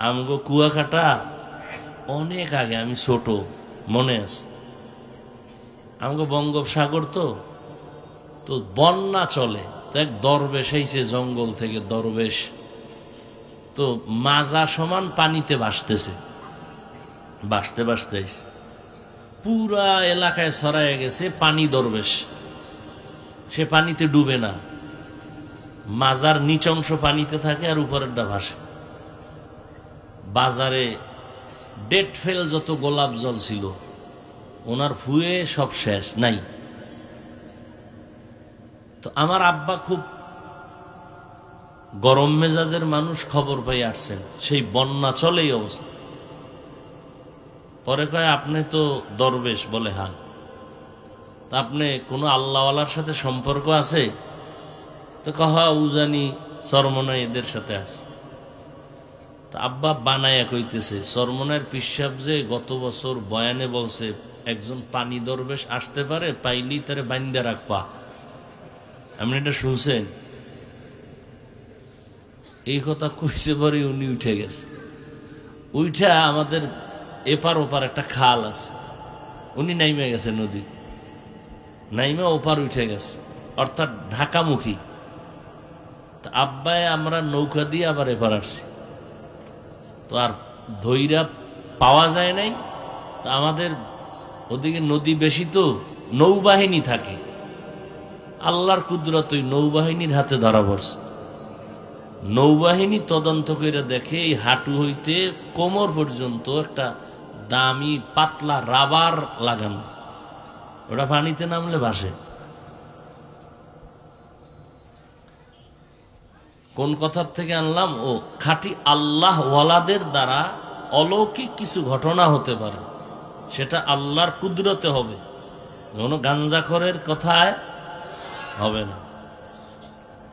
আমগো কুয়াকাটা অনেক আগে, আমি ছোট, মনে আছে। আমগো বঙ্গোপসাগর তো তো বন্যা চলে, তো এক দরবেশ আইছে জঙ্গল থেকে, দরবেশ তো মাজা সমান পানিতে ভাসতেছে, ভাসতে ভাসতে আইছে, পুরা এলাকায় ছড়ায় গেছে পানি দরবেশ। সে পানিতে ডুবে না, মাজার নিচ অংশ পানিতে থাকে আর উপরেরটা ভাসে। বাজারে ডেট ফেল যত গোলাপ জল ছিল ওনার ফুয়ে সব শেষ, নাই। তো আমার আব্বা খুব গরম মেজাজের মানুষ, খবর পাই আসছেন, সেই বন্যা চলে এই অবস্থা। পরে কয়, আপনি তো দরবেশ? বলে হ্যাঁ। তা আপনি কোনো আল্লাহওয়ালার সাথে সম্পর্ক আছে? তো কহা উজানি চরমনা এদের সাথে আছে। তা আব্বা বানায়া কইতেছে, চরমনার পিসাব যে গত বছর বয়ানে বলছে একজন পানি দরবেশ আসতে পারে, পাইলি তারে বাইন্দা রাখবা। আপনি এটা শুনছেন? এই কথা কইছে পরে উনি উঠে গেছে। উঠা আমাদের এপার ওপার একটা খাল আছে, উনি নাইমে গেছে নদী, নাইমে ওপার উঠে গেছে, অর্থাৎ ঢাকামুখী। তা আব্বায় আমরা নৌকা দিয়ে আবার এপার আসছি, তো আর ধৈরা পাওয়া যায় নাই। তো আমাদের ওদিকে নদী বেশি, তো নৌবাহিনী থাকে। আল্লাহর কুদরত ওই নৌবাহিনীর হাতে ধরা পড়ছে। নৌবাহিনী তদন্ত করে দেখে এই হাঁটু হইতে কোমর পর্যন্ত একটা দামি পাতলা রাবার লাগানো, ওটা পানিতে নামলে ভাসে। কোন কথার থেকে আনলাম? ও খাঁটি আল্লাহ ওয়ালাদের দ্বারা অলৌকিক কিছু ঘটনা হতে পারে, সেটা আল্লাহর কুদরতে হবে, কোনো গাঞ্জাখরের কথায় হবে না।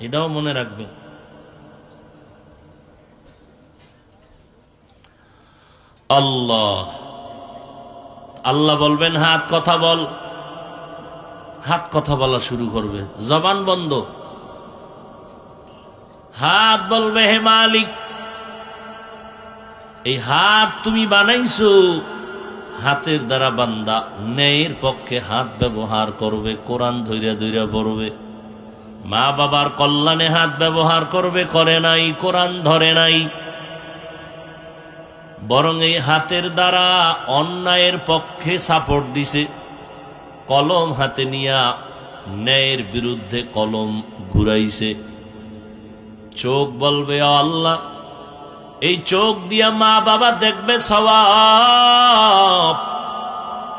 এটাও মনে রাখবেন। আল্লাহ আল্লাহ বলবেন, হাত কথা বল। হাত কথা বলা শুরু করবে, জবান বন্ধ। হাত বলবে, হে মালিক, এই হাত তুমি বানাইছো, হাতের দ্বারা বান্দা ন্যায়ের পক্ষে হাত ব্যবহার করবে, কোরআন ধৈর্য ধৈর্য পড়বে, মা বাবার কল্যাণে হাত ব্যবহার করবে, করে নাই, কোরআন ধরে নাই, বরং এই হাতের দ্বারা অন্যায়ের পক্ষে সাপোর্ট দিছে, কলম হাতে নিয়া ন্যায়ের বিরুদ্ধে কলম ঘুরাইছে। চোখ বলবে, আল্লাহ, এই চোখ দিয়া মা বাবা দেখবে সওয়াব,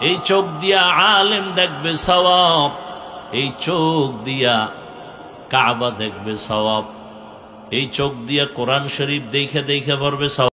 এই চোখ দিয়া আলেম দেখবে সওয়াব, এই চোখ দিয়া কাবা দেখবে সওয়াব, এই চোখ দিয়া কোরআন শরীফ দেখে দেখে পড়বে সওয়াব।